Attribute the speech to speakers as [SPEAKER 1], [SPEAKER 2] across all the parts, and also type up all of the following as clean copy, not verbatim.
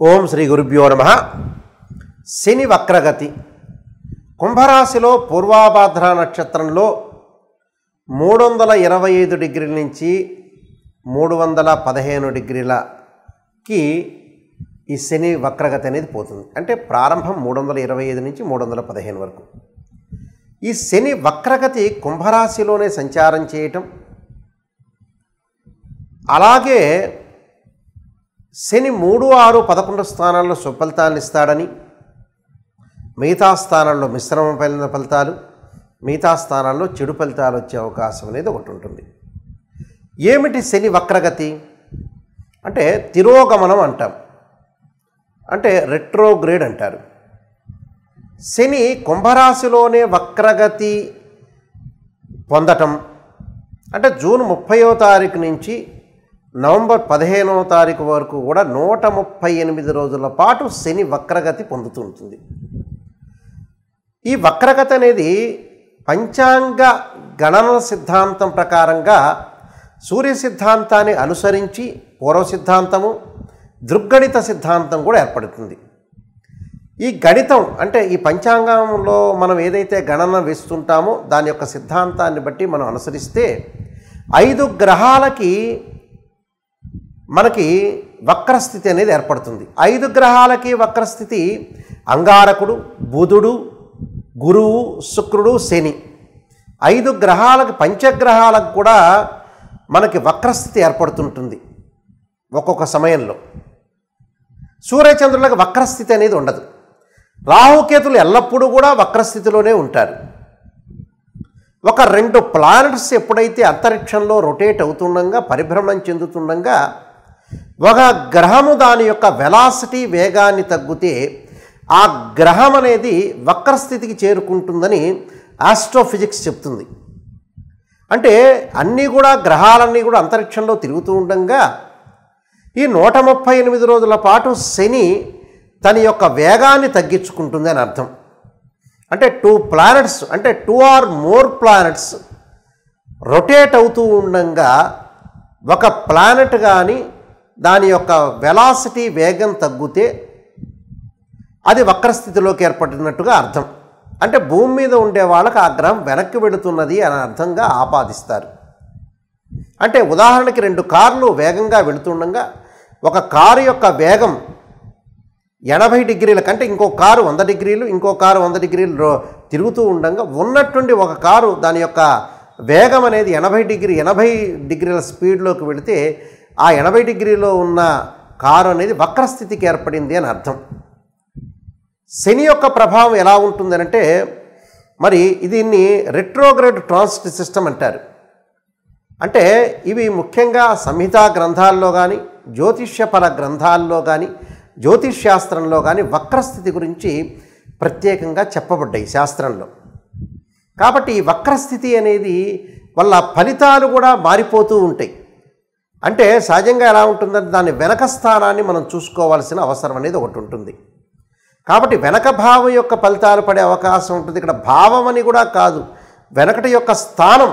[SPEAKER 1] ఓం శ్రీ గురుభ్యో నమః. శని వక్రగతి కుంభరాశిలో పూర్వాభాద్ర నక్షత్రంలో 325 డిగ్రీల నుంచి 315 డిగ్రీలకి ఈ శని వక్రగతి అనేది పోతుంది. అంటే ప్రారంభం 325 నుంచి 315 వరకు. ఈ శని వక్రగతి కుంభరాశిలోనే సంచారం చేయటం, అలాగే శని 3, 6, 11 స్థానాల్లో సుఫలితాలను ఇస్తాడని, మిగతా స్థానాల్లో మిశ్రమమైన ఫలితాలు, మిగతా స్థానాల్లో చెడు ఫలితాలు వచ్చే అవకాశం అనేది ఒకటి ఉంటుంది. ఏమిటి శని వక్రగతి అంటే? తిరోగమనం అంటాం, అంటే రెట్రోగ్రేడ్ అంటారు. శని కుంభరాశిలోనే వక్రగతి పొందటం అంటే జూన్ 30వ తారీఖు నుంచి నవంబర్ 15వ తారీఖు వరకు కూడా 138 రోజుల పాటు శని వక్రగతి పొందుతూ ఉంటుంది. ఈ వక్రగతి అనేది పంచాంగ గణన సిద్ధాంతం ప్రకారంగా సూర్య సిద్ధాంతాన్ని అనుసరించి పూర్వ సిద్ధాంతము, దృగ్గణిత సిద్ధాంతం కూడా ఏర్పడుతుంది. ఈ గణితం అంటే ఈ పంచాంగంలో మనం ఏదైతే గణన వేస్తుంటామో దాని యొక్క సిద్ధాంతాన్ని బట్టి మనం అనుసరిస్తే 5 గ్రహాలకి మనకి వక్రస్థితి అనేది ఏర్పడుతుంది. 5 గ్రహాలకి వక్రస్థితి అంగారకుడు, బుధుడు, గురువు, శుక్రుడు, శని. 5 గ్రహాలకు, పంచగ్రహాలకు కూడా మనకి వక్రస్థితి ఏర్పడుతుంటుంది ఒక్కొక్క సమయంలో. సూర్యచంద్రులకు వక్రస్థితి అనేది ఉండదు. రాహుకేతులు ఎల్లప్పుడూ కూడా వక్రస్థితిలోనే ఉంటారు. ఒక 2 ప్లానెట్స్ ఎప్పుడైతే అంతరిక్షంలో రొటేట్ అవుతుండగా, పరిభ్రమణం చెందుతుండగా, ఒక గ్రహము దాని యొక్క వెలాసిటీ వేగాన్ని తగ్గితే ఆ గ్రహం అనేది వక్రస్థితికి చేరుకుంటుందని ఆస్ట్రోఫిజిక్స్ చెప్తుంది. అంటే అన్నీ కూడా గ్రహాలన్నీ కూడా అంతరిక్షంలో తిరుగుతూ ఉండగా ఈ 138 రోజుల పాటు శని తన యొక్క వేగాన్ని తగ్గించుకుంటుంది అని అర్థం. అంటే 2 ప్లానెట్స్ అంటే 2 or more ప్లానెట్స్ రొటేట్ అవుతూ ఉండగా ఒక ప్లానెట్ కానీ దాని యొక్క వెలాసిటీ వేగం తగ్గితే అది వక్రస్థితిలోకి ఏర్పడినట్టుగా అర్థం. అంటే భూమి మీద ఉండే వాళ్ళకి ఆ గ్రహం వెనక్కి వెళుతున్నది అని అర్థంగా ఆపాదిస్తారు. అంటే ఉదాహరణకి 2 కార్లు వేగంగా వెళుతుండగా ఒక కారు యొక్క వేగం 80 డిగ్రీల కంటే ఇంకో కారు 100 డిగ్రీలు, ఇంకో కారు 100 డిగ్రీలు తిరుగుతూ ఉండగా ఉన్నట్టుండి ఒక కారు దాని యొక్క వేగం అనేది 80 డిగ్రీల స్పీడ్లోకి వెళితే ఆ 80 డిగ్రీలో ఉన్న కారు అనేది వక్రస్థితికి ఏర్పడింది అని అర్థం. శని యొక్క ప్రభావం ఎలా ఉంటుందనంటే, మరి దీన్ని రెట్రోగ్రేడ్ ట్రాన్సిట్ సిస్టమ్ అంటారు. అంటే ఇవి ముఖ్యంగా సంహితా గ్రంథాల్లో కానీ, జ్యోతిష్యపర గ్రంథాల్లో కానీ, జ్యోతిష్శాస్త్రంలో కానీ వక్రస్థితి గురించి ప్రత్యేకంగా చెప్పబడ్డాయి శాస్త్రంలో. కాబట్టి ఈ వక్రస్థితి అనేది వల్ల ఫలితాలు కూడా మారిపోతూ ఉంటాయి. అంటే సహజంగా ఎలా ఉంటుందంటే దాని వెనక స్థానాన్ని మనం చూసుకోవాల్సిన అవసరం అనేది ఒకటి ఉంటుంది. కాబట్టి వెనక భావం యొక్క ఫలితాలు పడే అవకాశం ఉంటుంది. ఇక్కడ భావం అని కూడా కాదు, వెనకటి యొక్క స్థానం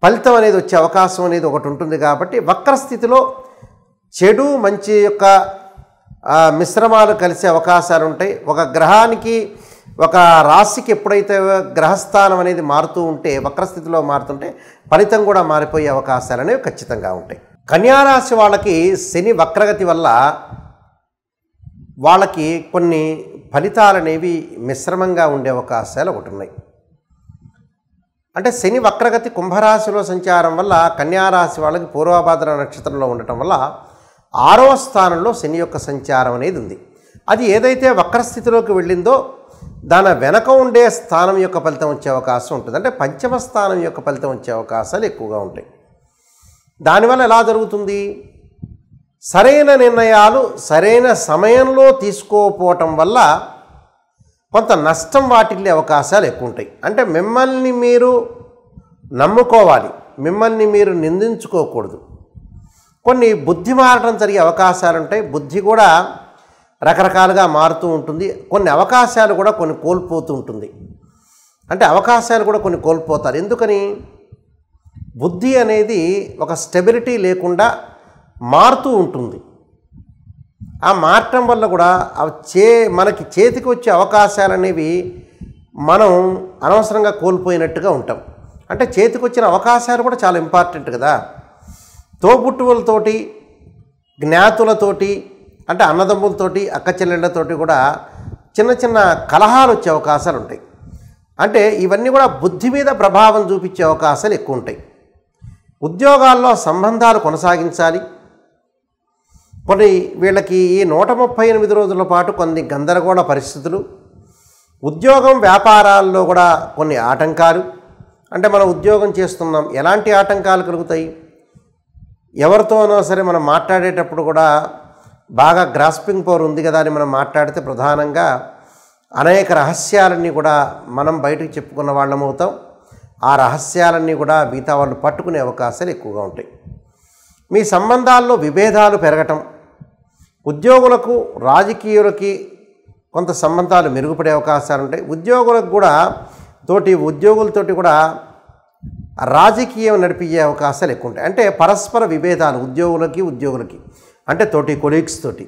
[SPEAKER 1] ఫలితం అనేది వచ్చే అవకాశం అనేది ఒకటి ఉంటుంది. కాబట్టి వక్రస్థితిలో చెడు మంచి యొక్క మిశ్రమాలు కలిసే అవకాశాలు ఉంటాయి. ఒక గ్రహానికి, ఒక రాశికి ఎప్పుడైతే గ్రహస్థానం అనేది మారుతూ ఉంటే, వక్రస్థితిలో మారుతుంటే ఫలితం కూడా మారిపోయే అవకాశాలు అనేవి ఖచ్చితంగా ఉంటాయి. కన్యారాశి వాళ్ళకి శని వక్రగతి వల్ల వాళ్ళకి కొన్ని ఫలితాలు అనేవి మిశ్రమంగా ఉండే అవకాశాలు ఒకటి ఉన్నాయి. అంటే శని వక్రగతి కుంభరాశిలో సంచారం వల్ల కన్యారాశి వాళ్ళకి పూర్వభాద్ర నక్షత్రంలో ఉండటం వల్ల 6వ స్థానంలో శని యొక్క సంచారం అనేది ఉంది. అది ఏదైతే వక్రస్థితిలోకి వెళ్ళిందో దాని వెనక ఉండే స్థానం యొక్క ఫలితం వచ్చే అవకాశం ఉంటుంది. అంటే పంచమ స్థానం యొక్క ఫలితం వచ్చే అవకాశాలు ఎక్కువగా ఉంటాయి. దానివల్ల ఎలా జరుగుతుంది? సరైన నిర్ణయాలు సరైన సమయంలో తీసుకోకపోవటం వల్ల కొంత నష్టం వాటిల్లే అవకాశాలు ఎక్కువ ఉంటాయి. అంటే మిమ్మల్ని మీరు నమ్ముకోవాలి, మిమ్మల్ని మీరు నిందించుకోకూడదు. కొన్ని బుద్ధి మారటం జరిగే అవకాశాలు ఉంటాయి. బుద్ధి కూడా రకరకాలుగా మారుతూ ఉంటుంది. కొన్ని అవకాశాలు కూడా కొన్ని కోల్పోతూ ఉంటుంది. అంటే అవకాశాలు కూడా కొన్ని కోల్పోతారు. ఎందుకని? బుద్ధి అనేది ఒక స్టెబిలిటీ లేకుండా మారుతూ ఉంటుంది. ఆ మారటం వల్ల కూడా మనకి చేతికి వచ్చే అవకాశాలు అనేవి మనం అనవసరంగా కోల్పోయినట్టుగా ఉంటాం. అంటే చేతికి వచ్చిన అవకాశాలు కూడా చాలా ఇంపార్టెంట్ కదా. తోబుట్టువులతోటి, జ్ఞాతులతోటి, అంటే అన్నదమ్ములతోటి, అక్క చెల్లెళ్ళతోటి కూడా చిన్న చిన్న కలహాలు వచ్చే అవకాశాలు ఉంటాయి. అంటే ఇవన్నీ కూడా బుద్ధి మీద ప్రభావం చూపించే అవకాశాలు ఎక్కువ ఉంటాయి. ఉద్యోగాల్లో సంబంధాలు కొనసాగించాలి. కొన్ని వీళ్ళకి ఈ 138 రోజుల పాటు కొన్ని గందరగోళ పరిస్థితులు, ఉద్యోగం వ్యాపారాల్లో కూడా కొన్ని ఆటంకాలు. అంటే మనం ఉద్యోగం చేస్తున్నాం, ఎలాంటి ఆటంకాలు కలుగుతాయి? ఎవరితోనో సరే మనం మాట్లాడేటప్పుడు కూడా బాగా గ్రాస్పింగ్ పవర్ ఉంది కదా అని మనం మాట్లాడితే ప్రధానంగా అనేక రహస్యాలన్నీ కూడా మనం బయటకు చెప్పుకున్న వాళ్ళం అవుతాం. ఆ రహస్యాలన్నీ కూడా మిగతా వాళ్ళు పట్టుకునే అవకాశాలు ఎక్కువగా ఉంటాయి. మీ సంబంధాల్లో విభేదాలు పెరగటం, ఉద్యోగులకు రాజకీయులకి కొంత సంబంధాలు మెరుగుపడే అవకాశాలు ఉంటాయి. ఉద్యోగులతోటి కూడా రాజకీయం నడిపించే అవకాశాలు ఎక్కువ ఉంటాయి. అంటే పరస్పర విభేదాలు ఉద్యోగులకి అంటే తోటి కొలీగ్స్ తోటి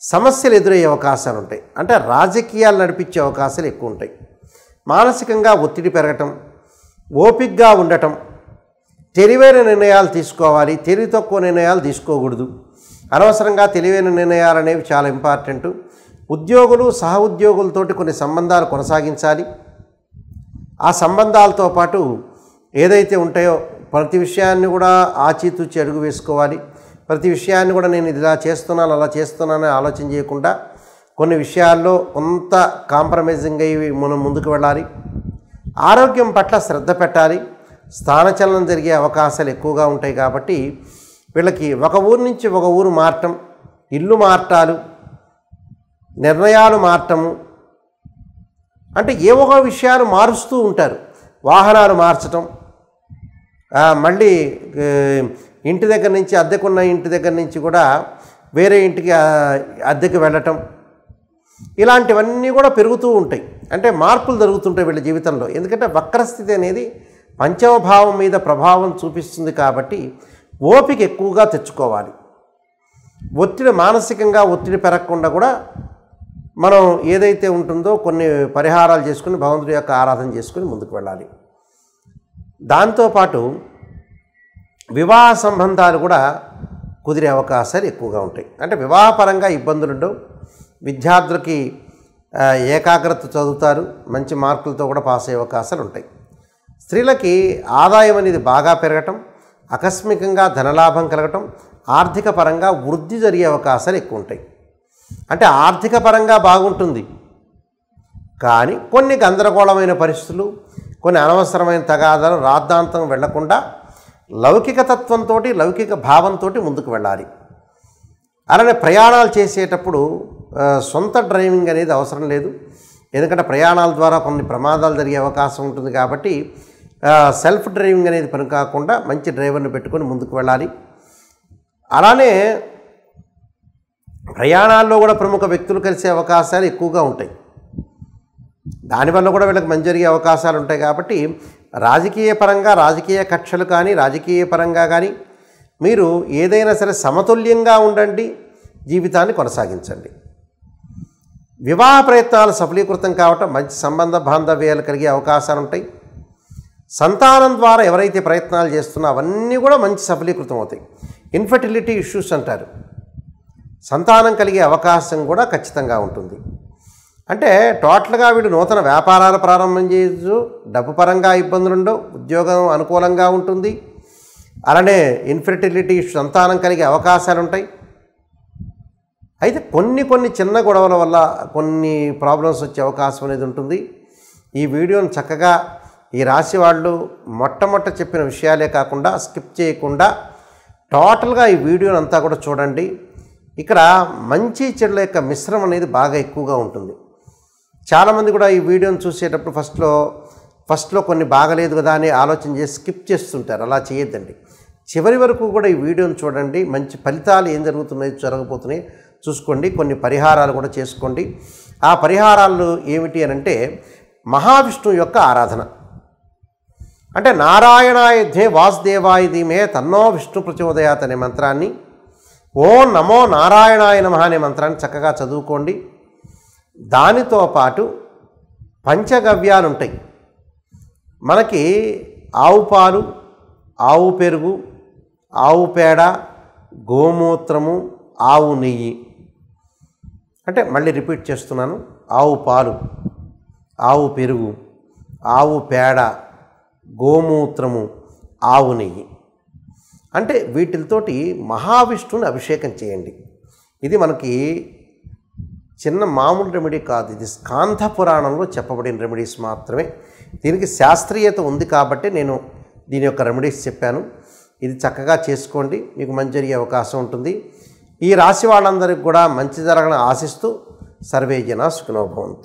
[SPEAKER 1] సమస్యలు ఎదురయ్యే అవకాశాలు ఉంటాయి. అంటే రాజకీయాలు నడిపించే అవకాశాలు ఎక్కువ ఉంటాయి. మానసికంగా ఒత్తిడి పెరగటం, ఓపికగా ఉండటం, తెలివైన నిర్ణయాలు తీసుకోవాలి, తెలివి తక్కువ నిర్ణయాలు తీసుకోకూడదు. అనవసరంగా తెలివైన నిర్ణయాలు అనేవి చాలా ఇంపార్టెంట్. ఉద్యోగులు సహ ఉద్యోగులతోటి కొన్ని సంబంధాలు కొనసాగించాలి. ఆ సంబంధాలతో పాటు ఏదైతే ఉంటాయో ప్రతి విషయాన్ని కూడా ఆచితూచి అడుగు వేసుకోవాలి. ప్రతి విషయాన్ని కూడా నేను ఇలా చేస్తున్నాను అలా చేస్తున్నానని ఆలోచన చేయకుండా కొన్ని విషయాల్లో కొంత కాంప్రమైజింగ్ అయ్యి మనం ముందుకు వెళ్ళాలి. ఆరోగ్యం పట్ల శ్రద్ధ పెట్టాలి. స్థానచలనం జరిగే అవకాశాలు ఎక్కువగా ఉంటాయి కాబట్టి వీళ్ళకి ఒక ఊరు నుంచి ఒక ఊరు మారటం, ఇల్లు మార్టాలు, నిర్ణయాలు మార్చటము, అంటే ఏవో విషయాలు మారుస్తూ ఉంటారు. వాహనాలు మార్చటం, మళ్ళీ ఇంటి దగ్గర నుంచి అద్దెకున్న ఇంటి దగ్గర నుంచి కూడా వేరే ఇంటికి అద్దెకి వెళ్ళటం, ఇలాంటివన్నీ కూడా పెరుగుతూ ఉంటాయి. అంటే మార్పులు జరుగుతుంటాయి వీళ్ళ జీవితంలో. ఎందుకంటే వక్రస్థితి అనేది పంచమ భావం మీద ప్రభావం చూపిస్తుంది కాబట్టి ఓపిక ఎక్కువగా తెచ్చుకోవాలి. మానసికంగా ఒత్తిడి పెరగకుండా కూడా మనం ఏదైతే ఉంటుందో కొన్ని పరిహారాలు చేసుకుని భగవంతుడి యొక్క ఆరాధన చేసుకుని ముందుకు వెళ్ళాలి. దాంతోపాటు వివాహ సంబంధాలు కూడా కుదిరే అవకాశాలు ఎక్కువగా ఉంటాయి. అంటే వివాహపరంగా ఇబ్బందులు ఉండవు. విద్యార్థులకి ఏకాగ్రత చదువుతారు, మంచి మార్కులతో కూడా పాస్ అయ్యే అవకాశాలు ఉంటాయి. స్త్రీలకి ఆదాయం అనేది బాగా పెరగటం, ఆకస్మికంగా ధనలాభం కలగటం, ఆర్థిక పరంగా వృద్ధి జరిగే అవకాశాలు ఎక్కువ ఉంటాయి. అంటే ఆర్థిక పరంగా బాగుంటుంది, కానీ కొన్ని గందరగోళమైన పరిస్థితులు, కొన్ని అనవసరమైన తగాదాలు రాద్ధాంతం వెళ్లకుండా లౌకిక తత్వంతో, లౌకిక భావంతో ముందుకు వెళ్ళాలి. అలానే ప్రయాణాలు చేసేటప్పుడు సొంత డ్రైవింగ్ అనేది అవసరం లేదు. ఎందుకంటే ప్రయాణాల ద్వారా కొన్ని ప్రమాదాలు జరిగే అవకాశం ఉంటుంది కాబట్టి సెల్ఫ్ డ్రైవింగ్ అనేది పని కాకుండా మంచి డ్రైవర్ని పెట్టుకొని ముందుకు వెళ్ళాలి. అలానే ప్రయాణాల్లో కూడా ప్రముఖ వ్యక్తులు కలిసే అవకాశాలు ఎక్కువగా ఉంటాయి. దానివల్ల కూడా వీళ్ళకి మంచి జరిగే అవకాశాలు ఉంటాయి. కాబట్టి రాజకీయ పరంగా, రాజకీయ కక్షలు కానీ, రాజకీయ పరంగా కానీ మీరు ఏదైనా సరే సమతుల్యంగా ఉండండి, జీవితాన్ని కొనసాగించండి. వివాహ ప్రయత్నాలు సఫలీకృతం కావటం, మంచి సంబంధ బాంధవ్యాలు కలిగే అవకాశాలు ఉంటాయి. సంతానం ద్వారా ఎవరైతే ప్రయత్నాలు చేస్తున్నారో అవన్నీ కూడా మంచి సఫలీకృతం అవుతాయి. ఇన్ఫర్టిలిటీ ఇష్యూస్ అంటారు, సంతానం కలిగే అవకాశం కూడా ఖచ్చితంగా ఉంటుంది. అంటే టోటల్గా వీడు నూతన వ్యాపారాలు ప్రారంభం చేయొచ్చు, డబ్బు పరంగా ఇబ్బందులు ఉండవు, ఉద్యోగం అనుకూలంగా ఉంటుంది. అలానే ఇన్ఫర్టిలిటీ సంతానం కలిగే అవకాశాలు ఉంటాయి. అయితే కొన్ని చిన్న గొడవల వల్ల కొన్ని ప్రాబ్లమ్స్ వచ్చే అవకాశం అనేది ఉంటుంది. ఈ వీడియోని చక్కగా ఈ రాశి వాళ్ళు మొట్టమొదట చెప్పిన విషయాలే కాకుండా స్కిప్ చేయకుండా టోటల్గా ఈ వీడియోని అంతా కూడా చూడండి. ఇక్కడ మంచి చెడుల యొక్క మిశ్రమం అనేది బాగా ఎక్కువగా ఉంటుంది. చాలామంది కూడా ఈ వీడియోని చూసేటప్పుడు ఫస్ట్లో కొన్ని బాగలేదు కదా అని ఆలోచన చేసి స్కిప్ చేస్తుంటారు. అలా చేయొద్దండి. చివరి వరకు కూడా ఈ వీడియోని చూడండి. మంచి ఫలితాలు ఏం జరగబోతున్నాయి చూసుకోండి. కొన్ని పరిహారాలు కూడా చేసుకోండి. ఆ పరిహారాలు ఏమిటి అని అంటే మహావిష్ణువు యొక్క ఆరాధన. అంటే నారాయణాయ ధ్యే వాసుదేవాయ ధీమహి తన్నో విష్ణు ప్రచోదయాత్ అనే మంత్రాన్ని ఓం నమో నారాయణాయ నమః అనే మంత్రాన్ని చక్కగా చదువుకోండి. దానితో పాటు పంచగవ్యాలు ఉంటాయి. మనకి ఆవు పాలు, ఆవు పెరుగు, ఆవు పేడ, గోమూత్రము, ఆవు నెయ్యి. అంటే మళ్ళీ రిపీట్ చేస్తున్నాను. ఆవు పాలు, ఆవు పెరుగు, ఆవు పేడ, గోమూత్రము, ఆవు నెయ్యి. అంటే వీటితోటి మహావిష్ణువుని అభిషేకం చేయండి. ఇది మనకి చిన్న మామూలు రెమెడీ కాదు. ఇది స్కాంధ పురాణంలో చెప్పబడిన రెమెడీస్ మాత్రమే. దీనికి శాస్త్రీయత ఉంది కాబట్టి నేను దీని యొక్క రెమెడీస్ చెప్పాను. ఇది చక్కగా చేసుకోండి, మీకు మంచి జరిగే అవకాశం ఉంటుంది. ఈ రాశి వాళ్ళందరికీ కూడా మంచి జరగని ఆశిస్తూ సర్వే జనా సుఖినో భవంతు.